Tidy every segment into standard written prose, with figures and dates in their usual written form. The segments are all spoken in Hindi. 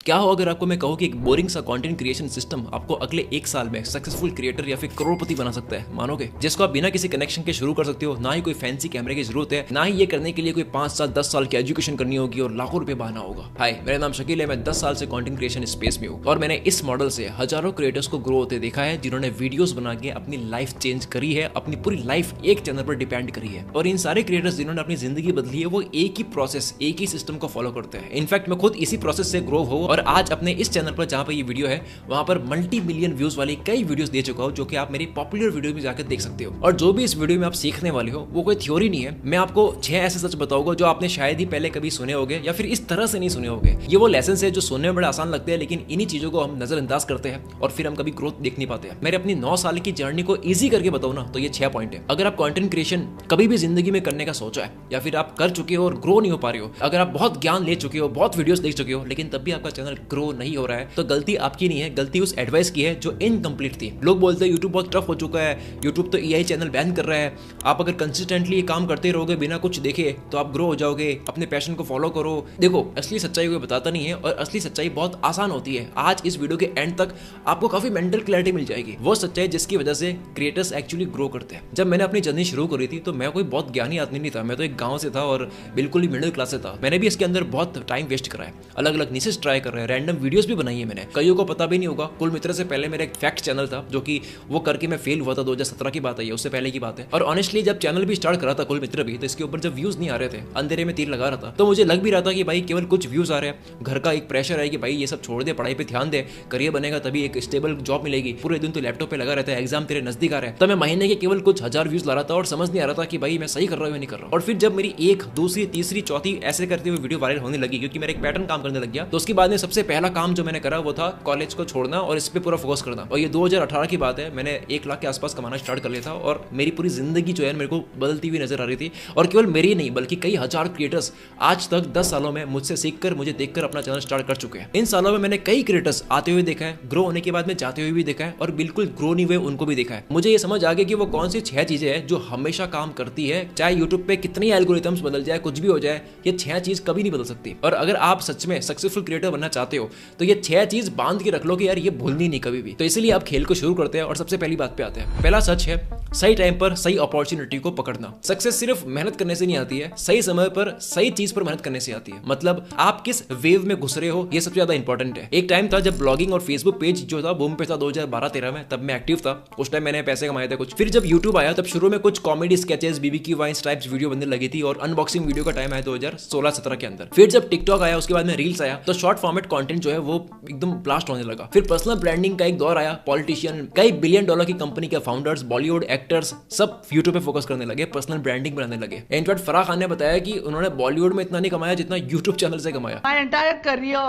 क्या हो अगर आपको मैं कहूँ कि एक बोरिंग सा कंटेंट क्रिएशन सिस्टम आपको अगले 1 साल में सक्सेसफुल क्रिएटर या फिर करोड़पति बना सकता है? मानोगे? जिसको आप बिना किसी कनेक्शन के शुरू कर सकते हो, ना ही कोई फैंसी कैमरे की जरूरत है, ना ही ये करने के लिए कोई 5 साल 10 साल की एजुकेशन करनी होगी और लाखों रुपए बहाना होगा। हाय, मेरा नाम शकील है, मैं 10 साल से कंटेंट क्रिएशन स्पेस में हूँ और मैंने इस मॉडल से हजारों क्रिएटर्स को ग्रो होते देखा है, जिन्होंने वीडियोस बना के अपनी लाइफ चेंज करी है, अपनी पूरी लाइफ एक चैनल पर डिपेंड करी है। और इन सारे क्रिएटर्स जिन्होंने अपनी जिंदगी बदली है, वो एक ही प्रोसेस, एक ही सिस्टम को फॉलो करते हैं। इनफैक्ट मैं खुद इसी प्रोसेस से ग्रो हूँ और आज अपने इस चैनल पर जहाँ पर ये वीडियो है, वहाँ पर मल्टी मिलियन व्यूज वाली कई वीडियोस दे चुका हूँ, जो कि आप मेरी पॉपुलर वीडियो में जाकर देख सकते हो। और जो भी इस वीडियो में आप सीखने वाले हो, वो कोई थ्योरी नहीं है। मैं आपको 6 ऐसे सच बताऊंगा जो आपने शायद ही पहले कभी सुने होंगे या फिर इस तरह से नहीं सुने होंगे। ये वो लेसन है जो सुनने में बड़े आसान लगते हैं, लेकिन इन्हीं चीजों को हम नजरअंदाज करते हैं और फिर हम कभी ग्रोथ देख नहीं पाते हैं। मेरे अपनी 9 साल की जर्नी को ईजी करके बताऊं ना, तो ये 6 पॉइंट है। अगर आप कंटेंट क्रिएशन कभी भी जिंदगी में करने का सोचा है या फिर आप कर चुके हो और ग्रो नहीं हो पा रहे हो, अगर आप बहुत ज्ञान ले चुके हो, बहुत वीडियोस देख चुके हो, लेकिन तब भी आपका चैनल ग्रो नहीं हो रहा है, तो गलती आपकी नहीं है, गलती उस एडवाइस की है जो इनकम्प्लीट थी। लोग बोलते हैं यूट्यूब बहुत टफ हो चुका है, यूट्यूब तो एआई चैनल बैन कर रहा है, आप अगर कंसिस्टेंटली ये काम करते रहोगे बिना कुछ देखे तो आप ग्रो हो जाओगे, अपने पैशन को फॉलो करो। देखो, असली सच्चाई कोई बताता नहीं है और असली सच्चाई बहुत आसान होती है। आज इस वीडियो के एंड तक आपको काफी मेंटल क्लैरिटी मिल जाएगी, वो सच्चाई जिसकी वजह से क्रिएटर्स एक्चुअली ग्रो करते हैं। जब मैंने अपनी जर्नी शुरू करी थी तो मैं कोई बहुत ज्ञानी आदमी नहीं था, मैं तो एक गांव से था और बिल्कुल ही मिडिल क्लास से था। मैंने भी इसके अंदर बहुत टाइम वेस्ट करा है, अलग अलग निशेस ट्राई कर रहे हैं, रैंडम वीडियोस भी बनाई है मैंने। कईयों को पता भी नहीं होगा, कुल मित्र से पहले मेरा एक फैक्ट चैनल था, जो कि वो करके मैं फेल हुआ था। 2017 की बात है, उससे पहले की बात है। और ऑनेस्टली जब चैनल भी स्टार्ट करा था कुल मित्र भी, तो इसके ऊपर जब व्यूज नहीं आ रहे थे, अंधेरे में तीर लगा रहा था, तो मुझे लग भी रहा था कि भाई केवल कुछ व्यूज आ रहे हैं, घर का एक प्रेशर है कि भाई ये सब छोड़ दे, पढ़ाई पे ध्यान दे, करियर बनेगा तभी एक स्टेबल जॉब मिलेगी। पूरे दिन तो लैपटॉप पे लगा रहता है, एग्जाम तेरे नजदीक आ रहे हैं। तो मैं महीने के केवल कुछ 1000 व्यूज ला रहा था और समझ नहीं आ रहा था कि भाई मैं सही कर रहा हूँ या नहीं कर रहा हूँ। और फिर जब मेरी 1, दूसरी, तीसरी, चौथी ऐसे करते हुए वीडियो वायरल होने लगी, क्योंकि मेरा एक पैटर्न काम करने लग गया, तो उसके बाद में सबसे पहला काम जो मैंने करा वो था कॉलेज को छोड़ना और इस पे पूरा फोकस करना। और ये 2018 की बात है, मैंने 1 लाख के आसपास कमाना स्टार्ट कर लिया था और मेरी पूरी जिंदगी जो है मेरे को बदलती हुई नजर आ रही थी। और केवल मेरी नहीं बल्कि कई हजार क्रिएटर्स आज तक 10 सालों में मुझसे सीखकर, मुझे देखकर अपना चैनल स्टार्ट कर चुके हैं। इन सालों में मैंने कई क्रिएटर्स आते हुए देखा है, ग्रो होने के बाद में जाते हुए भी देखा है और बिल्कुल ग्रो नहीं हुए उनको भी देखा है। मुझे ये समझ आ गया कि वो कौन सी 6 चीजें हैं जो हमेशा काम करती है, चाहे यूट्यूब पे कितनी एल्गोरिथम्स बदल जाए, कुछ भी हो जाए, ये 6 चीज कभी नहीं बदल सकती। और अगर आप सच में सक्सेसफुल क्रिएटर बनना चाहते हो तो ये 6 चीज बांध के रख लो कि यार ये भूलनी नहीं कभी भी। तो इसीलिए आप खेल को शुरू करते हैं और सबसे पहली बात पे आते हैं। पहला सच है, सही टाइम पर सही अपॉर्चुनिटी को पकड़ना। सक्सेस सिर्फ मेहनत करने से नहीं आती है, सही समय पर सही चीज पर मेहनत करने से आती है। मतलब आप किस वेव में घुस रहे हो, ये सबसे ज्यादा इंपॉर्टेंट है। एक टाइम था जब ब्लॉगिंग और फेसबुक पेज जो था बूम पे था 2012-13 में, तब मैं एक्टिव था। उस टाइम मैंने पैसे कमाए थे कुछ। फिर जब यूट्यूब आया तब शुरू में कुछ comedy sketches, BB Ki Vines types video बनने लगी थी और अनबॉक्सिंग वीडियो का टाइम आया 2016-17 के अंदर। फिर जब टिकटॉक आया, उसके बाद में रील्स आया, तो शॉर्ट फॉर्मेट कंटेंट जो है वो एकदम ब्लास्ट होने लगा। फिर पर्सनल ब्रांडिंग का एक दौर आया, पॉलिटिशियन, कई बिलियन डॉलर की कंपनी के फाउंडर्स, बॉलीवुड एक्टर्स सब यूट्यूब पे फोकस करने लगे, पर्सनल ब्रांडिंग बनाने लगे। इनफैक्ट फराह खान ने बताया कि उन्होंने बॉलीवुड में इतना नहीं कमाया जितना यूट्यूब चैनल से कमाया। My entire career,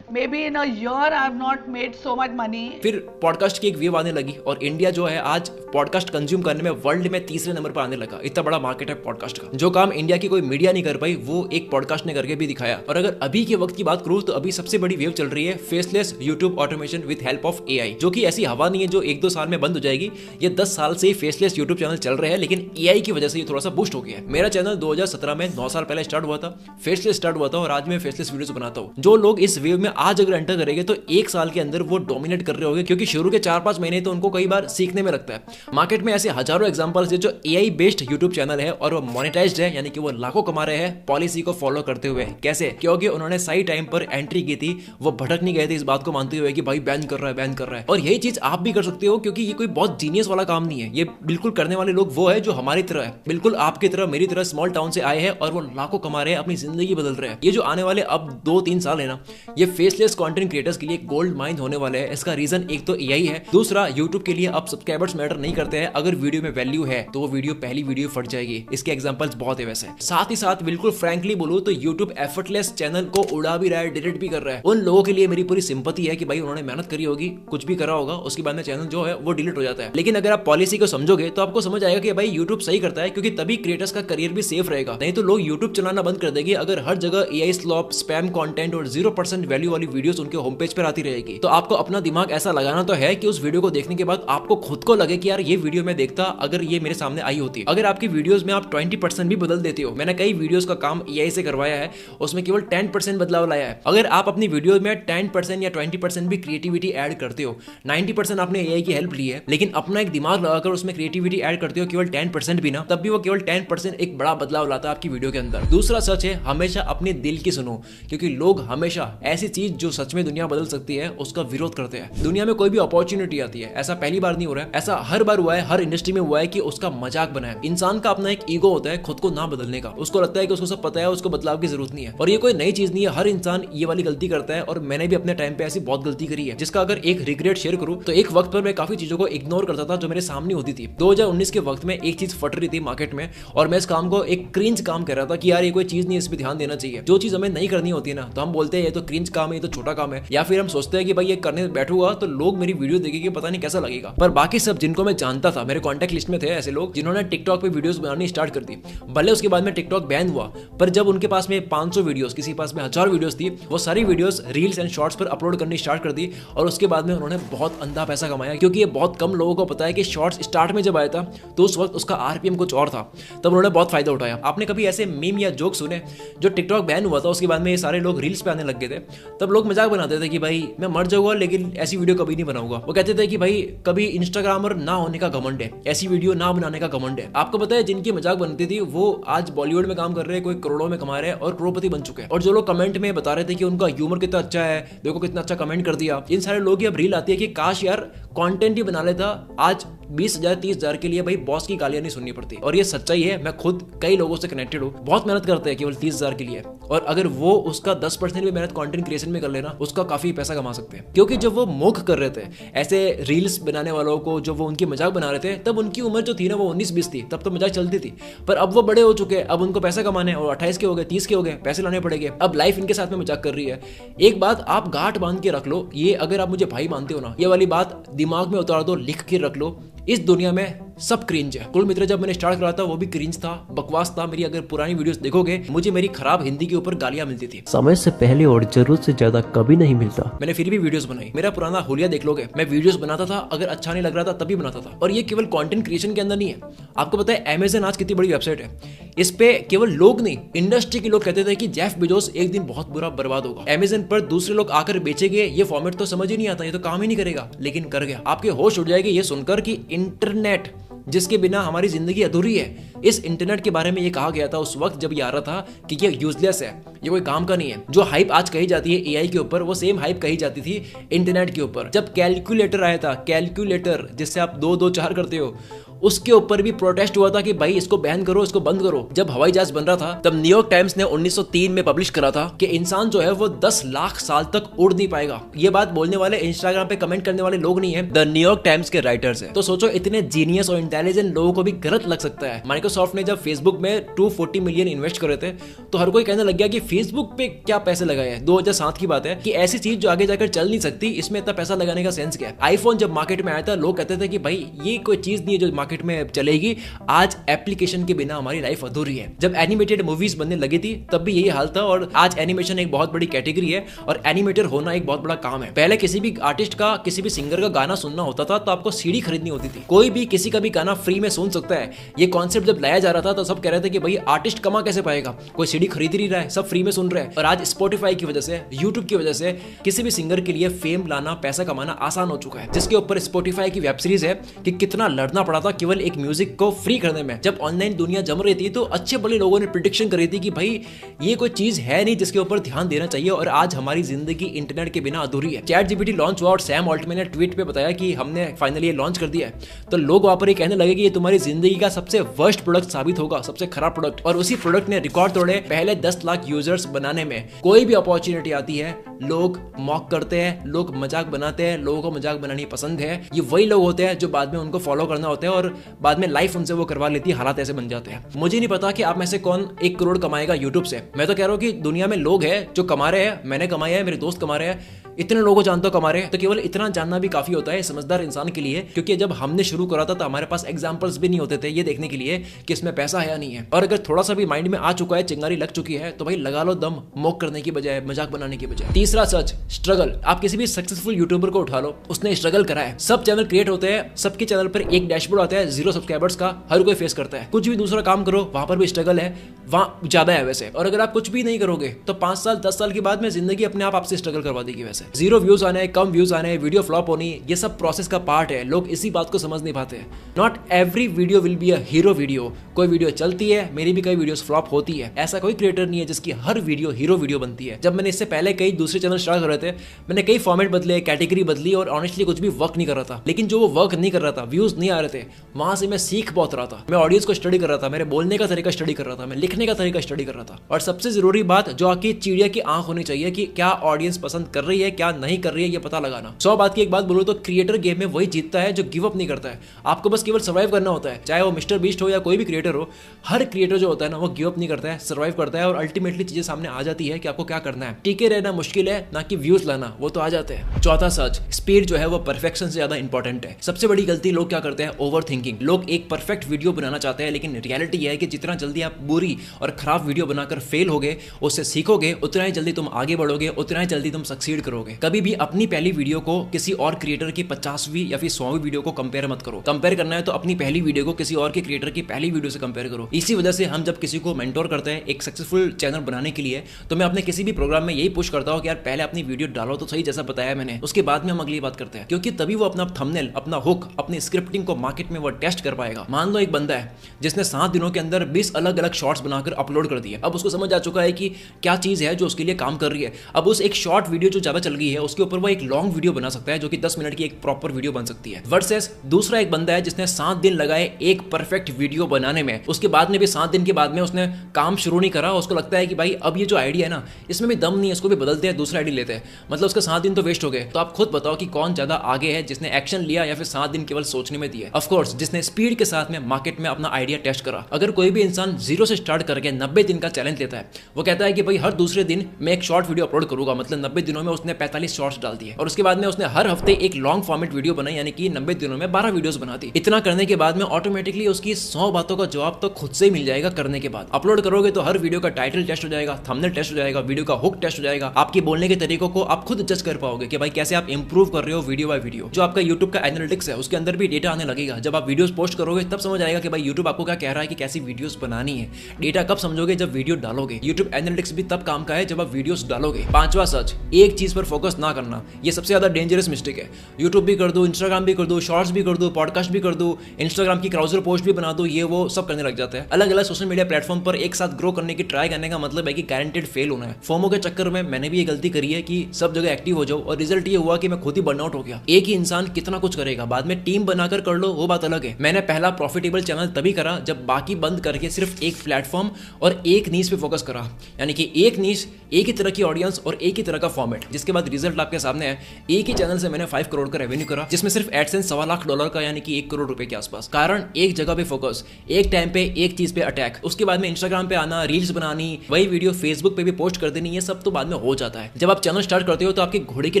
maybe in a year, I have not made so much money. फिर पॉडकास्ट की एक वेव आने लगी और इंडिया जो है आज पॉडकास्ट कंज्यूम करने में वर्ल्ड में 3रे नंबर पर आने लगा। इतना बड़ा मार्केट है पॉडकास्ट का। जो काम इंडिया की कोई मीडिया नहीं कर पाई, वो एक पॉडकास्ट ने करके भी दिखाया। और अगर अभी के वक्त की बात करूं तो अभी सबसे बड़ी वेव चल रही है faceless YouTube automation with help of AI, जो कि ऐसी हवा नहीं है जो 1-2 साल में बंद हो जाएगी। ये 10 साल से फेसलेस यूट्यूब चैनल चल रहे हैं, लेकिन एआई की वजह से ये थोड़ा सा बूस्ट हो गया है। मेरा चैनल 2017 में 9 साल पहले स्टार्ट हुआ था, फेसलेस स्टार्ट हुआ था और आज मैं फेसलेस वीडियोस बनाता हूं। जो लोग इस वेव में आज अगर एंटर करेंगे तो 1 साल के अंदर वो डोमिनेट कर रहे होंगे, क्योंकि शुरू के 4-5 महीने तो उनको कई बार सीखने में लगता है। मार्केट में ऐसे हजारों एग्जांपल्स है जो एआई बेस्ड यूट्यूब चैनल है और वो मोनेटाइज्ड है, यानी कि वो लाखों कमा रहे हैं पॉलिसी को फॉलो करते हुए। कैसे? क्योंकि उन्होंने सही टाइम पर एंट्री की थी, वो भटक नहीं गए थे इस बात को मानते हुए कि भाई बैन कर रहा है, बैन कर रहा है। और यही चीज आप भी कर सकते हो, क्योंकि ये कोई बहुत जीनियस वाला काम नहीं है। ये बिल्कुल करने वाले लोग वो है जो हमारी तरह है, बिल्कुल आपकी तरह, मेरी तरह स्मॉल टाउन से आए हैं और वो लाखों कमा रहे हैं, अपनी जिंदगी बदल रहे हैं। ये जो आने वाले अब 2-3 साल है ना, ये फेसलेस कंटेंट क्रिएटर्स के लिए गोल्ड माइन होने वाले हैं। इसका रीजन एक तो एआई है, दूसरा यूट्यूब के लिए अब सब्सक्राइबर्स मैटर नहीं करते हैं। अगर वीडियो में वैल्यू है तो वो वीडियो पहली वीडियो फट जाएगी। इसके एग्जांपल्स बहुत है वैसे। साथ ही साथ बिल्कुल फ्रैंकली बोलूं तो यूट्यूब एफर्टलेस चैनल को उड़ा भी रहा है, डिलीट भी कर रहा है। उन लोगों के लिए मेरी पूरी सिंपैथी है कि भाई उन्होंने मेहनत करी होगी, कुछ भी करा होगा, उसके बाद में चैनल जो है वो डिलीट हो जाता है। लेकिन अगर आप पॉलिसी को समझोगे तो आपको समझ आएगा कि भाई यूट्यूब सही करता है, क्योंकि तभी क्रिएटर्स का करियर भी सेफ रहेगा। नहीं तो लोग यूट्यूब चलाना बंद कर देंगे अगर हर जगह एआई स्लॉप, स्पैम कंटेंट और 0% वैल्यू वाली वीडियोस उनके होम पेज पर आती रहेगी। तो आपको अपना दिमाग ऐसा लगाना तो है कि उस वीडियो को देखने के बाद आपको खुद को लगे कि यार ये वीडियो मैं देखता अगर ये मेरे सामने आई होती। अगर आपकी वीडियोस में आप 20% भी बदल देते हो, मैंने कई वीडियोस का काम एआई से करवाया है, उसमें केवल 10% बदलाव लाया है। अगर आप अपनी वीडियो में 10% या 20% भी क्रिएटिविटी ऐड करते हो, 90% आपने एआई की हेल्प ली है, लेकिन अपना एक दिमाग लगाकर उसमें क्रिएटिविटी ऐड करते हो केवल 10% भी ना, तब भी वो केवल 10% एक बड़ा बदलाव लाता है आपकी वीडियो के अंदर। दूसरा सच है, हमेशा अपने दिल की सुनो, क्योंकि लोग हमेशा ऐसी चीज जो सच में दुनिया बदल सकती है उसका विरोध करते हैं। दुनिया में कोई भी अपॉर्चुनिटी आती है, ऐसा पहली बार नहीं हो रहा है, ऐसा हर बार हुआ है, हर इंडस्ट्री में हुआ है कि उसका मजाक बनाया। इंसान का अपना एक ईगो होता है खुद को ना बदलने का, उसको लगता है कि उसको सब पता है, उसको बदलाव की जरूरत नहीं है। और ये कोई नई चीज नहीं है, हर इंसान ये वाली गलती करता है और मैंने भी अपने टाइम पे ऐसी बहुत गलती करी है, जिसका अगर एक रिग्रेट शेयर करूं तो एक वक्त पर मैं काफी चीजों को इग्नोर करता था जो मेरे सामने होती थी। 2019 के वक्त में एक चीज फट रही थी मार्केट में और मैं इस काम को एक क्रिंज काम कर रहा था कि यार ये कोई चीज नहीं है, इस पे ध्यान देना चाहिए। जो चीज हमें नहीं करनी होती है ना, तो हम बोलते हैं ये तो क्रिंज काम है, ये तो छोटा काम है, या फिर हम सोचते हैं कि भाई ये करने बैठूंगा तो लोग मेरी वीडियो देखेंगे, पता नहीं कैसा लगेगा। पर बाकी सब जिनको मैं जानता था, मेरे कॉन्टैक्ट लिस्ट में थे ऐसे लोग जिन्होंने टिकटॉक पे वीडियोस बनानी स्टार्ट कर दी। भले उसके बाद में टिकटॉक बैन हुआ, पर जब उनके पास में 500 वीडियोस, किसी पास में 1000 वीडियोस थी, वो सारी वीडियोस रील्स एंड शॉर्ट्स पर अपलोड करनी स्टार्ट कर दी और उसके बाद में उन्होंने बहुत अंधा पैसा कमाया। क्योंकि ये बहुत कम लोगों को पता है कि शॉर्ट्स स्टार्ट में जब आया था तो उस वक्त उसका आरपीएम कुछ और था, तब उन्होंने बहुत फायदा उठाया। आपने कभी ऐसे मीम या जोक सुने? जो टिकटॉक बैन हुआ था उसके बाद में ये सारे लोग रील्स पे आने लग गए थे, तब लोग मजाक बनाते थे कि भाई मैं मर जाऊंगा लेकिन ऐसी वीडियो कभी नहीं बनाऊंगा। वो कहते थे कि भाई कभी इंस्टाग्रामर ना होने का घमंड है, ऐसी वीडियो ना बनाने का घमंड है। आपको पता है जिनकी मजाक बनती थी वो आज बॉलीवुड में काम कर रहे हैं, कोई करोड़ों में कमा रहे हैं और करोड़पति बन चुके हैं। और जो लोग कमेंट में बता रहे थे कि उनका ह्यूमर कितना अच्छा है, देखो कितना अच्छा कमेंट कर दिया, इन सारे लोग की अब रील आती है कि काश यार कंटेंट ही बना लेता, आज 20,000 30,000 के लिए भाई बॉस की गालियां नहीं सुननी पड़ती। और ये सच्चाई है, मैं खुद कई लोगों से कनेक्टेड हूँ, बहुत मेहनत करते हैं केवल 30,000 के लिए, और अगर वो उसका 10% भी मेहनत कंटेंट क्रिएशन में कर लेना, उसका काफी पैसा कमा सकते हैं। क्योंकि जब वो मुख कर रहे थे ऐसे रील्स बनाने वालों को, जो वो उनकी मजाक बना रहे थे, तब उनकी उम्र जो थी ना वो 19-20 थी, तब तो मजाक चलती थी। पर अब वो बड़े हो चुके हैं, अब उनको पैसा कमाने, और 28 के हो गए, 30 के हो गए, पैसे लाने पड़ेंगे, अब लाइफ इनके साथ में मजाक कर रही है। एक बात आप गांठ बांध के रख लो, ये अगर आप मुझे भाई मानते हो ना, ये वाली बात दिमाग में उतार दो, लिख के रख लो, इस दुनिया में सब क्रिंज है। कुल मित्र जब मैंने स्टार्ट करा था वो भी क्रिंज था, बकवास था। मेरी अगर पुरानी वीडियोस देखोगे, मुझे मेरी खराब हिंदी के ऊपर गालियां मिलती थी, समय से पहले और जरूरत से ज्यादा कभी नहीं मिलता। मैंने फिर भी वीडियोस बनाई। मेरा पुराना हुलिया देख लोगे, मैं वीडियोस बनाता था, अगर अच्छा नहीं लग रहा था तभी बनाता था। और ये केवल कंटेंट क्रिएशन के अंदर नहीं है, आपको पता है अमेज़न आज कितनी बड़ी वेबसाइट है, इस पे केवल लोग नहीं, इंडस्ट्री के लोग कहते थे कि जेफ बेजोस एक दिन बहुत बुरा बर्बाद होगा, अमेज़न पर दूसरे लोग आकर बेचेंगे, ये फॉर्मेट तो समझ ही नहीं आता, ये तो काम ही नहीं करेगा, लेकिन कर गया। आपके होश उड़ जाएगी ये सुनकर कि इंटरनेट जिसके बिना हमारी जिंदगी अधूरी है। इस इंटरनेट के बारे में ये कहा गया था उस वक्त जब ये आ रहा था कि ये यूजलेस है, ये कोई काम का नहीं है। जो हाइप आज कही जाती है एआई के ऊपर, वो सेम हाइप कही जाती थी इंटरनेट के ऊपर। जब कैलकुलेटर आया था, कैलकुलेटर जिससे आप 2 2 4 करते हो, उसके ऊपर भी प्रोटेस्ट हुआ था कि भाई इसको बैन करो, इसको बंद करो। जब हवाई जहाज बन रहा था, तब न्यूयॉर्क टाइम्स ने 1903 में पब्लिश करा था कि इंसान जो है वो 10 लाख साल तक उड़ नहीं पाएगा। ये बात बोलने वाले, इंस्टाग्राम पे कमेंट करने वाले लोग नहीं है, द न्यूयॉर्क टाइम्स के राइटर्स है। तो सोचो इतने जीनियस और इंटेलिजेंट लोगों को भी गलत लग सकता है। माइक्रोसॉफ्ट ने जब फेसबुक में 240 मिलियन इन्वेस्ट करे थे, तो हर कोई कहने लग गया कि फेसबुक पे क्या पैसे लगाए हैं। 2007 की बात है कि ऐसी चीज जो आगे जाकर चल नहीं सकती, इसमें इतना पैसा लगाने का सेंस क्या है। आईफोन जब मार्केट में आया था, लोग कहते थे कि भाई ये कोई चीज नहीं है जो मार्केट में चलेगी, आज एप्लीकेशन के बिना हमारी लाइफ अधूरी है। जब एनिमेटेड मूवीज बनने लगी थी तब भी यही हाल था, और आज एनिमेशन एक बहुत बड़ी कैटेगरी है और एनिमेटर होना एक बहुत बड़ा काम है। पहले किसी भी आर्टिस्ट का, किसी भी सिंगर का गाना सुनना होता था तो आपको सीडी खरीदनी होती थी। कोई भी किसी का भी गाना फ्री में सुन सकता है। ये कॉन्सेप्ट जब लाया जा रहा था तो सब कह रहे थे कि भाई आर्टिस्ट कमा कैसे पाएगा, कोई सीडी खरीद नहीं रहा है, सब फ्री में सुन रहे हैं। और आज स्पॉटिफाई की वजह से, यूट्यूब की वजह से किसी भी सिंगर के लिए फेम लाना, पैसा कमाना आसान हो चुका है। जिसके ऊपर स्पॉटिफाई की वेब सीरीज है कि कितना लड़ना पड़ा था केवल एक म्यूजिक को फ्री करने में। जब ऑनलाइन दुनिया जम रही थी तो अच्छे बड़े लोगों ने प्रेडिक्शन करी थी कि भाई ये कोई चीज है नहीं जिसके ऊपर ध्यान देना चाहिए, और आज हमारी जिंदगी इंटरनेट के बिना अधूरी है। चैट जीपीटी लॉन्च हुआ और सैम ऑल्टमैन ने ट्वीट पे बताया कि हमने फाइनली ये लॉन्च कर दिया है, तो लोग वहां पर ये कहने लगे कि ये तुम्हारी जिंदगी का सबसे वर्स्ट प्रोडक्ट साबित होगा, सबसे खराब प्रोडक्ट। और उसी प्रोडक्ट ने रिकॉर्ड तोड़े। पहले 10 लाख यूजर्स बनाने में कोई भी अपॉर्चुनिटी आती है, लोग मॉक करते हैं, लोग मजाक बनाते हैं, लोगों को मजाक बनानी पसंद है। ये वही लोग होते हैं जो बाद में उनको फॉलो करना होता है और बाद में लाइफ उनसे वो करवा लेती है, हालात ऐसे बन जाते हैं। मुझे नहीं पता कि आप में से कौन 1 करोड़ कमाएगा यूट्यूब से। मैं तो कह रहा हूँ कि दुनिया में लोग हैं जो कमा रहे हैं, मैंने कमाया है, मेरे दोस्त कमा रहे हैं, इतने लोगों को जानते हो कमा रहे हैं, तो केवल इतना जानना भी काफी होता है समझदार इंसान के लिए, क्योंकि जब हमने शुरू करा था तो हमारे पास एग्जांपल्स भी नहीं होते थे ये देखने के लिए कि इसमें पैसा है या नहीं है। और अगर थोड़ा सा भी माइंड में आ चुका है, चिंगारी लग चुकी है, तो भाई लगा लो दम, मॉक करने की बजाय, मजाक बनाने की बजाय। तीसरा सच, स्ट्रगल। आप किसी भी सक्सेसफुल यूट्यूबर को उठा लो, उसने स्ट्रगल करा है। सब चैनल क्रिएट होते हैं, सबके चैनल पर एक डैशबोर्ड आता है 0 सब्सक्राइबर्स का, हर कोई फेस करता है। कुछ भी दूसरा काम करो वहां पर भी स्ट्रगल है, वहां ज्यादा है वैसे। और अगर आप कुछ भी नहीं करोगे तो 5 साल 10 साल के बाद में जिंदगी अपने आप आपसे स्ट्रगल करवा देगी वैसे। 0 व्यूज आने, कम व्यूज आने, वीडियो फ्लॉप होनी, ये सब प्रोसेस का पार्ट है। लोग इसी बात को समझ नहीं पाते। Not every video will be a hero video. कोई वीडियो चलती है, मेरी भी कई वीडियोस फ्लॉप होती है। ऐसा कोई क्रिएटर नहीं है जिसकी हर वीडियो हीरो वीडियो बनती है। जब मैंने इससे पहले कई दूसरे चैनल स्टार्ट कर रहे थे, मैंने कई फॉर्मेट बदले, कैटेगरी बदली और ऑनेस्टली कुछ भी वर्क नहीं कर रहा था। लेकिन जो वो वर्क नहीं कर रहा था, व्यूज नहीं आ रहे थे, वहां से मैं सीख बहुत रहा था। मैं ऑडियंस को स्टडी कर रहा था, मेरे बोलने का तरीका स्टडी कर रहा था, मैं लिखने का तरीका स्टडी कर रहा था। और सबसे जरूरी बात जो आपकी चिड़िया की आंख होनी चाहिए कि क्या ऑडियंस पसंद कर रही है, क्या नहीं कर रही है, ये पता लगाना। 100 बात की एक बात बोलूं तो क्रिएटर गेम में वही जीतता है जो गिव अप नहीं करता है। आपको बस केवल सर्वाइव करना होता है, चाहे वो मिस्टर बीस्ट हो या कोई भी क्रिएटर हो। हर क्रिएटर जो होता है ना, वो गिव अप नहीं करता है, सर्वाइव करता है और अल्टीमेटली चीजें सामने आ जाती है कि आपको क्या करना है। टिके रहना मुश्किल है, ना कि व्यूज लाना, वो तो आ जाते हैं। चौथा सच, स्पीड जो है वो परफेक्शन से ज्यादा इंपॉर्टेंट है। सबसे बड़ी गलती लोग क्या करते हैं, ओवर थिंकिंग। लोग एक परफेक्ट वीडियो बनाना चाहते हैं, लेकिन रियलिटी है कि जितना जल्दी आप बुरी और खराब वीडियो बनाकर फेल होगे, उससे सीखोगे, उतना ही जल्दी तुम आगे बढ़ोगे, उतना ही जल्दी तुम सक्सीड करोगे। कभी भी अपनी पहली वीडियो को किसी और क्रिएटर की 50वीं या फिर 100वीं वीडियो को कंपेयर मत करो। कंपेयर करना है तो अपनी पहली वीडियो को किसी और के क्रिएटर की पहली वीडियो से कंपेयर करो। इसी वजह से हम जब किसी को मेंटोर करते हैं एक सक्सेसफुल चैनल बनाने के लिए, तो मैं अपने किसी भी प्रोग्राम में यही पुश करता हूं कि यार पहले अपनी वीडियो डालो तो सही, जैसा बताया मैंने, उसके बाद में हम अगली बात करते हैं। क्योंकि तभी वो अपना थंबनेल, अपना हुक, अपनी स्क्रिप्टिंग को मार्केट में वो टेस्ट कर पाएगा। मान लो एक बंदा है जिसने 7 दिनों के अंदर 20 अलग अलग शॉर्ट्स बनाकर अपलोड कर दिए। अब उसको समझ आ चुका है कि क्या चीज है जो उसके लिए काम कर रही है। अब उस एक शॉर्ट वीडियो जो ज्यादा चल गई है उसके ऊपर वो एक लॉन्ग वीडियो बना सकता है जो कि 10 मिनट की एक प्रॉपर वीडियो बन सकती है। वर्सेस दूसरा एक बंदा है जिसने 7 दिन लगाए एक परफेक्ट वीडियो बनाने में, उसके बाद में भी 7 दिन के बाद में उसने काम शुरू नहीं करा। उसको लगता है कि भाई अब ये जो आइडिया है ना, इसमें भी दम नहीं है, इसको भी बदलते हैं, दूसरा आइडिया लेते हैं। मतलब उसके 7 दिन तो वेस्ट हो गए। तो आप खुद बताओ कि कौन ज्यादा आगे है, जिसने एक्शन लिया या फिर 7 दिन केवल सोचने में दिए। ऑफ कोर्स जिसने स्पीड के साथ में मार्केट में अपना आइडिया टेस्ट करा। अगर कोई भी इंसान 0 से स्टार्ट करके 90 दिन का चैलेंज लेता है, वो कहता है कि भाई हर दूसरे दिन मैं एक शॉर्ट वीडियो अपलोड करूंगा, मतलब 90 दिनों में उसने 45 शॉर्ट्स डाल दिए। और उसके बाद में उसने हर हफ्ते एक लॉन्ग फॉर्मेट वीडियो बनाई, यानी कि 90 दिनों में 12 वीडियोस बना दी। इतना करने के बाद में ऑटोमेटिकली उसकी 100 बातों का जवाब तो खुद से ही मिल जाएगा करने के बाद। अपलोड करोगे तो हर वीडियो का टाइटल टेस्ट हो जाएगा, थंबनेल टेस्ट हो जाएगा, वीडियो का हुक टेस्ट हो जाएगा। आपके बोलने के तरीकों को आप खुद जज कर पाओगे कि भाई कैसे आप इंप्रूव कर रहे हो वीडियो बाय वीडियो। जो आपका यूट्यूब का एनालिटिक्स है उसके अंदर भी डेटा आने लगेगा। जब आप वीडियोस पोस्ट करोगे तब समझ आएगा कि भाई यूट्यूब आपको क्या कह रहा है कि कैसी वीडियोस बनानी है। डेटा कब समझोगे, जब वीडियो डालोगे। यूट्यूब एनालिटिक्स भी तब काम का है जब आप वीडियोस डालोगे। 5वां सच, एक चीज पर फोकस ना करना। ये सबसे ज्यादा डेंजरस मिस्टेक है। यूट्यूब भी कर दो, इंस्टाग्राम भी कर दो, शॉर्ट्स भी कर दो, पॉडकास्ट भी कर दो, इंस्टाग्राम की क्राउजर पोस्ट भी बना दो, ये वो सब करने लग जाते हैं। अलग अलग सोशल मीडिया प्लेटफॉर्म पर एक साथ ग्रो करने की ट्राई करने का मतलब है कि गारंटेड फेल होना है। फोमो के चक्कर में मैंने भी ये गलती करी है कि सब जगह एक्टिव हो जाओ और रिजल्ट ये हुआ कि मैं खुद ही बर्नआउट हो गया। एक ही इंसान कितना कुछ करेगा, बाद में टीम बनाकर कर लो वो बात अलग है। मैंने पहला प्रॉफिटेबल चैनल तभी करा जब बाकी बंद करके सिर्फ एक प्लेटफॉर्म और एक नीश पे फोकस करा, यानी कि एक नीश, एक ही तरह की ऑडियंस और एक ही तरह का फॉर्मेट। जिसके बाद रिजल्ट आपके सामने है। एक ही चैनल से मैंने 5 करोड़ का रेवेन्यू करा, जिसमें सिर्फ एडसेंस $1.25 का, यानी कि 1 करोड़ रुपए के आसपास। कारण एक जगह पे फोकस, एक टाइम पे एक चीज पे अटैक। उसके बाद में इंस्टाग्राम पे आना, रील्स बनानी, वही वीडियो फेसबुक पे भी पोस्ट कर देनी, ये सब तो बाद में हो जाता है। जब आप चैनल स्टार्ट करते हो तो आपके घोड़े की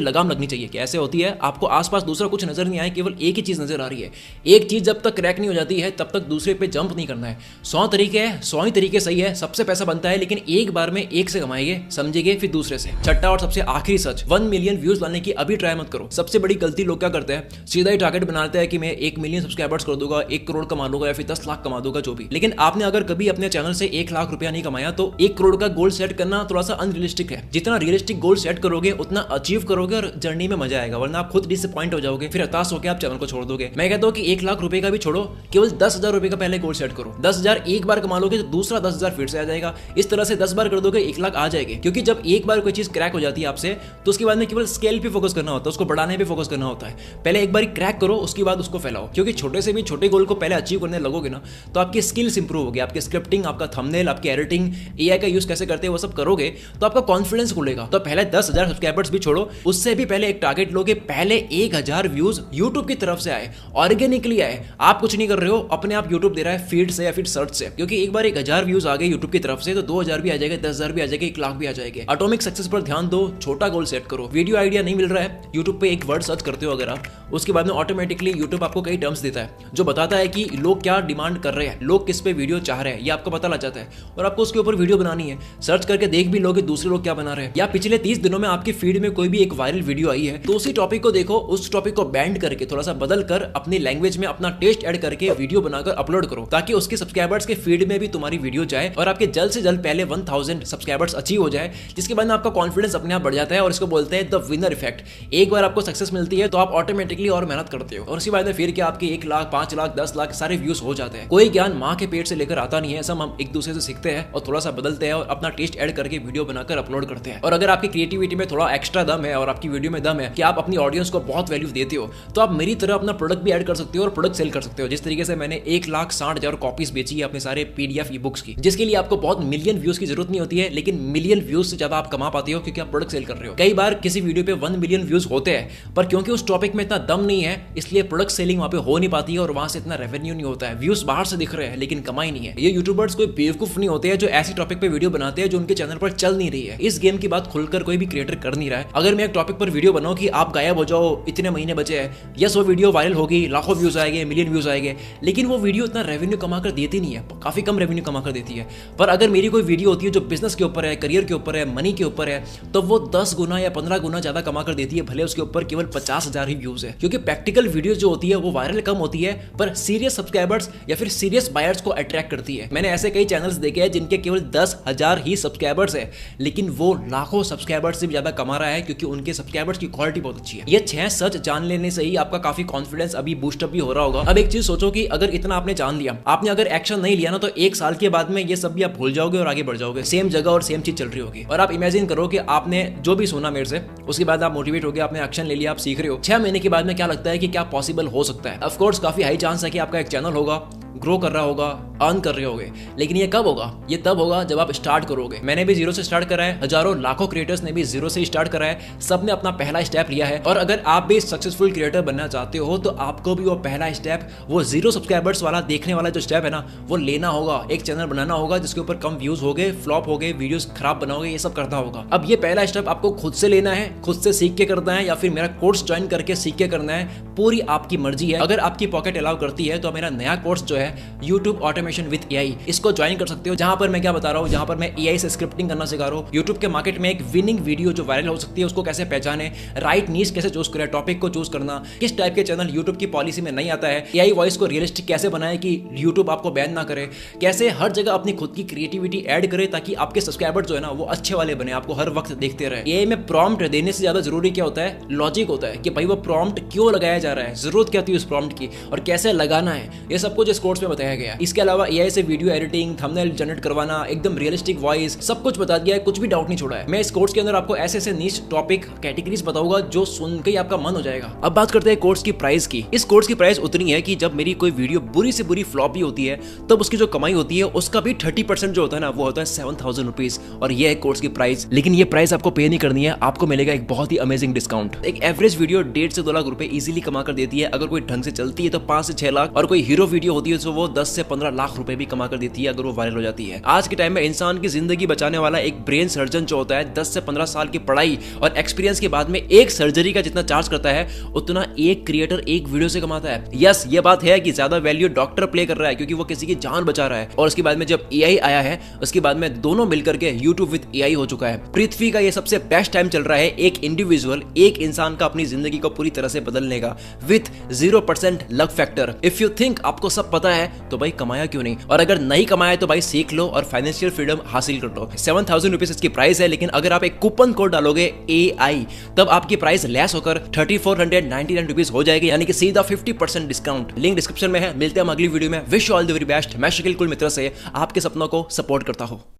लगाम लगनी चाहिए। कैसे होती है, आपको आसपास दूसरा कुछ नजर नहीं आए, केवल एक ही चीज नजर आ रही है। एक चीज जब तक क्रैक नहीं हो जाती है तब तक दूसरे पे जंप नहीं करना है। 100 तरीके हैं, 100 ही तरीके सही है, सबसे पैसा बनता है, लेकिन एक बार में एक से कमाएंगे, समझेंगे, फिर दूसरे से। छठा और सबसे आखिरी सच, 1 मिलियन व्यूज लाने की अभी ट्राई मत करो। सबसे बड़ी गलती लोग क्या करते हैं, सीधा ही टारगेट बनाते हैं कि मैं 1 मिलियन सब्सक्राइबर्स कर दूंगा, 1 करोड़ कमा लूंगा या फिर 10 लाख कमा दूंगा, जो भी। लेकिन आपने अगर कभी अपने चैनल से 1 लाख रुपया नहीं कमाया तो 1 करोड़ का गोल सेट करना थोड़ा सा अनरियलिस्टिक है। जितना रियलिस्टिक गोल सेट करोगे उतना अचीव करोगे और जर्नी में मजा आएगा, वरना आप खुद डिसअपॉइंट हो जाओगे, फिर हताश होकर आप चैनल को छोड़ दोगे। मैं कहता हूं कि 1 लाख रुपए का भी छोड़ो, केवल 10,000 रुपए का पहले गोल सेट करो। 10,000 एक बार कमा लोगे तो दूसरा 10,000 फिर से आ जाएगा। इस तरह से 10 बार कर दोगे 1 लाख आ जाएंगे। क्योंकि जब एक बार कोई चीज क्रैक हो जाती है आपसे, तो उसके बाद में केवल स्केल पे फोकस करना होता है, उसको बढ़ाने पे फोकस करना होता है। पहले एक बार क्रैक करो, उसके बाद उसको फैलाओ। क्योंकि छोटे से भी छोटे गोल को पहले अचीव करने लगोगे ना, तो आपकी स्किल्स इंप्रूव होगी, आपकी स्क्रिप्टिंग, आपका थंबनेल, आपकी एडिटिंग, एआई का यूज कैसे करते हैं वो सब करोगे तो आपका कॉन्फिडेंस खुलेगा। तो पहले 10,000 सब्सक्राइबर्स भी छोड़ो, उससे भी पहले एक टारगेट लोगे, पहले 1,000 व्यूज यूट्यूब की तरफ से आए, ऑर्गेनिकली आए। आप कुछ नहीं कर रहे हो, अपने आप यूट्यूब दे रहा है फीड से या फिर सर्च से। क्योंकि एक बार 1,000 व्यूज आ गए यूट्यूब की तरफ से तो 2,000 भी आ जाएगा, 10,000 भी आ जाएगा, 1 लाख भी आ जाएंगे। एटॉमिक सक्सेस पर ध्यान दो, छोटा गोल सेट सेलेक्ट करो। वीडियो आइडिया नहीं मिल रहा है, यूट्यूब पे एक वर्ड सर्च करते हो अगर आप, उसके बाद में ऑटोमेटिकली यूट्यूब आपको कई टर्म्स देता है जो बताता है कि लोग क्या डिमांड कर रहे हैं, लोग किस पे वीडियो चाह रहे हैं, ये आपको पता लग जाता है और आपको उसके ऊपर वीडियो बनानी है। सर्च करके देख भी लोगे दूसरे लोग क्या बना रहे हैं, या पिछले 30 दिनों में आपकी फीड में कोई भी एक वायरल वीडियो आई है तो उसी टॉपिक को देखो, उस टॉपिक को बैंड करके थोड़ा सा बदल कर अपनी लैंग्वेज में अपना टेस्ट ऐड करके वीडियो बनाकर अपलोड करो, ताकि उसके सब्सक्राइबर्स के फीड में भी तुम्हारी वीडियो जाए और आपके जल्द से जल्द पहले 1000 सब्सक्राइबर्स अचीव हो जाए, जिसके बाद में आपका कॉन्फिडेंस अपने आप बढ़ जाता है और इसको बोलते हैं द विनर इफेक्ट। एक बार आपको सक्सेस मिलती है तो आप ऑटोमेटिकली और मेहनत करते हो और उसके बाद में फिर क्या आपके 1 लाख 5 लाख 10 लाख सारे व्यूज हो जाते हैं। कोई ज्ञान माँ के पेट से लेकर आता नहीं है, सब हम एक दूसरे से सीखते हैं और थोड़ा सा बदलते हैं और अपना टेस्ट ऐड करके वीडियो बनाकर अपलोड करते हैं। और अगर आपकी क्रिएटिविटी में थोड़ा एक्स्ट्रा दम है और आपकी वीडियो में दम है कि आप अपनी ऑडियंस को बहुत वैल्यू देते हो, तो आप मेरी तरह अपना प्रोडक्ट भी ऐड कर सकते हो और प्रोडक्ट सेल कर सकते हो। जिस तरीके से मैंने 1,60,000 कॉपीज बेची है अपने सारे PDF ई बुक्स की, जिसके लिए आपको बहुत मिलियन व्यूज की जरूरत नहीं होती है, लेकिन मिलियन व्यूज से ज्यादा आप कमा पाते हो क्योंकि आप प्रोडक्ट सेल कर रहे हो। कई बार किसी वीडियो पे 1 मिलियन व्यूज होते हैं, पर क्योंकि उस टॉपिक में इतना दम नहीं है इसलिए प्रोडक्ट सेलिंग वहां पे हो नहीं पाती है और वहां से इतना रेवेन्यू नहीं होता है। व्यूज बाहर से दिख रहे हैं लेकिन कमाई नहीं है। ये यूट्यूबर्स कोई बेवकूफ नहीं होते हैं जो ऐसी टॉपिक पे वीडियो बनाते हैं जो उनके चैनल पर चल नहीं रही है। इस गेम की बात खुलकर कोई भी क्रिएटर कर नहीं रहा है। अगर मैं एक टॉपिक पर वीडियो बनाऊं कि आप गायब हो जाओ, इतने महीने बचे हैं, यस वो वीडियो वायरल होगी, लाखों व्यूज आएंगे, मिलियन व्यूज आएंगे, लेकिन वो वीडियो इतना रेवेन्यू कमा कर देती नहीं है, काफी कम रेवेन्यू कमा कर देती है। पर अगर मेरी कोई वीडियो होती है जो बिजनेस के ऊपर है, करियर के ऊपर है, मनी के ऊपर है, तो वो 10 गुना या 15 गुना ज्यादा कमा कर देती है, भले उसके ऊपर केवल 50,000 ही व्यूज है। क्योंकि प्रैक्टिकल वीडियो जो होती है वो वायरल कम होती है पर सीरियस सब्सक्राइबर्स या फिर सीरियस बायर्स को अट्रैक्ट करती है। मैंने ऐसे कई चैनल्स देखे हैं जिनके केवल 10,000 ही सब्सक्राइबर्स है, लेकिन वो लाखों सब्सक्राइबर्स से भी ज्यादा कमा रहा है क्योंकि उनके सब्सक्राइबर्स की क्वालिटी बहुत अच्छी है। ये 6 सच जान लेने से ही आपका काफी कॉन्फिडेंस अभी बूस्टअप भी हो रहा होगा। अब एक चीज सोचो कि अगर इतना आपने जान लिया, आपने अगर एक्शन नहीं लिया ना, तो 1 साल के बाद में ये सब भी आप भूल जाओगे और आगे बढ़ जाओगे, सेम जगह और सेम चीज चल रही होगी। और आप इमेजिन करो कि आपने जो भी सुना मेरे से, उसके बाद आप मोटिवेट हो गए, आपने एक्शन ले लिया, आप सीख रहे हो। 6 महीने के बाद में क्या लगता है कि क्या पॉसिबल हो सकता है? ऑफ कोर्स काफी हाई चांस है कि आपका एक चैनल होगा, ग्रो कर रहा होगा, अर्न कर रहे होगे, लेकिन ये कब होगा? ये तब होगा जब आप स्टार्ट करोगे। मैंने भी 0 से स्टार्ट करा है, हजारों लाखों क्रिएटर्स ने भी 0 से स्टार्ट करा है, सबने अपना पहला स्टेप लिया है। और अगर आप भी सक्सेसफुल क्रिएटर बनना चाहते हो तो आपको भी वो पहला स्टेप, वो 0 सब्सक्राइबर्स वाला देखने वाला जो स्टेप है ना, वो लेना होगा। एक चैनल बनाना होगा जिसके ऊपर कम व्यूज हो गए, फ्लॉप हो गए, वीडियोस खराब बनाओगे, ये सब करना होगा। अब ये पहला स्टेप आपको खुद से लेना है, खुद से सीख के करना है, या फिर मेरा कोर्स ज्वाइन करके सीख के करना है, पूरी आपकी मर्जी है। अगर आपकी पॉकेट अलाउ करती है तो मेरा नया कोर्स जो है यूट्यूब ऑटोमेशन विद AI, इसको ज्वाइन कर सकते हो। जहां पर मैं क्या बता रहा हूं, जहां पर मैं AI से स्क्रिप्टिंग करना सिखा रहा हूं, यूट्यूब के मार्केट में एक विनिंग वीडियो जो वायरल हो सकती है उसको कैसे पहचाने, राइट नीश कैसे चूज करें, टॉपिक को चूज करना, किस टाइप के चैनल यूट्यूब की पॉलिसी में नहीं आता है, AI वॉइस को रियलिस्टिक कैसे बनाए कि यूट्यूब आपको बैन ना करे, कैसे हर जगह अपनी खुद की क्रिएटिविटी ऐड करे ताकि आपके सब्सक्राइबर जो है ना वो अच्छे वाले बने, आपको हर वक्त देखते रहे। AI में प्रॉम्प्ट देने से ज्यादा जरूरी क्या होता है? लॉजिक होता है कि भाई वो प्रॉम्प्ट क्यों लगाया जा रहा है, जरूरत क्या थी उस प्रॉम्प्ट की और कैसे लगाना है, ये सब कुछ इस कोर्स में बताया गया। इसके अलावा AI से वीडियो एडिटिंग, थंबनेल जनरेट करवाना, एकदम रियलिस्टिक वॉइस, सब कुछ बता दिया है, कुछ भी डाउट नहीं छोड़ा है। मैं इस कोर्स के अंदर आपको ऐसे ऐसे नीश टॉपिक कैटेगरीज बताऊंगा जो सुन के आपका मन हो जाएगा। अब बात करते हैं कोर्स की प्राइस की। इस कोर्स की प्राइस उतनी है कि जब मेरी कोई वीडियो बुरी से बुरी फ्लॉप भी होती है तब उसकी जो कमाई होती है उसका भी 30% जो होता है ना वो होता है 7,000 रुपीज, और ये है कोर्स की प्राइस। लेकिन ये प्राइस आपको पे नहीं करनी है, आपको मिलेगा एक बहुत ही अमेजिंग डिस्काउंट। एक एवरेज वीडियो 1.5 से 2 लाख रुपए इजीली कमा कर देती है, अगर कोई ढंग से चलती है तो 5 से 6 लाख, और कोई हीरो वीडियो होती है तो वो 10 से 15 लाख रुपए भी कमा कर देती है अगर वो वायरल हो जाती है। आज के टाइम में इंसान की जिंदगी बचाने वाला एक ब्रेन सर्जन जो होता है 10 से 15 साल की पढ़ाई और एक्सपीरियंस के बाद में एक सर्जरी का जितना चार्ज करता है उतना एक क्रिएटर एक वीडियो से कमाता है। यस, ये बात है कि ज्यादा वैल्यू डॉक्टर प्ले कर रहा है क्योंकि वो किसी की जान बचा रहा है, और उसके बाद में जब AI आया है उसके बाद में दोनों मिलकर के यूट्यूब विद AI हो चुका है। पृथ्वी का ये सबसे बेस्ट टाइम चल रहा है एक इंडिविजुअल, एक इंसान का अपनी जिंदगी को पूरी तरह से बदलने का with 0% luck factor. If you think आपको सब पता है तो भाई कमाया क्यों नहीं, और अगर नहीं कमाया तो भाई सीख लो और फाइनेंशियल फ्रीडम हासिल कर लो। 7,000 रुपीज इसकी प्राइस है, लेकिन अगर आप एक कूपन कोड डालोगे AI तब आपकी प्राइस लेस होकर 3,499 रुपीज हो जाएगी, यानी कि सीधा 50% डिस्काउंट। लिंक डिस्क्रिप्शन में है। मिलते हैं हम अगली वीडियो में। Wish you all the very best. मैं शकील कुल मित्र से आपके सपनों को सपोर्ट करता हूं।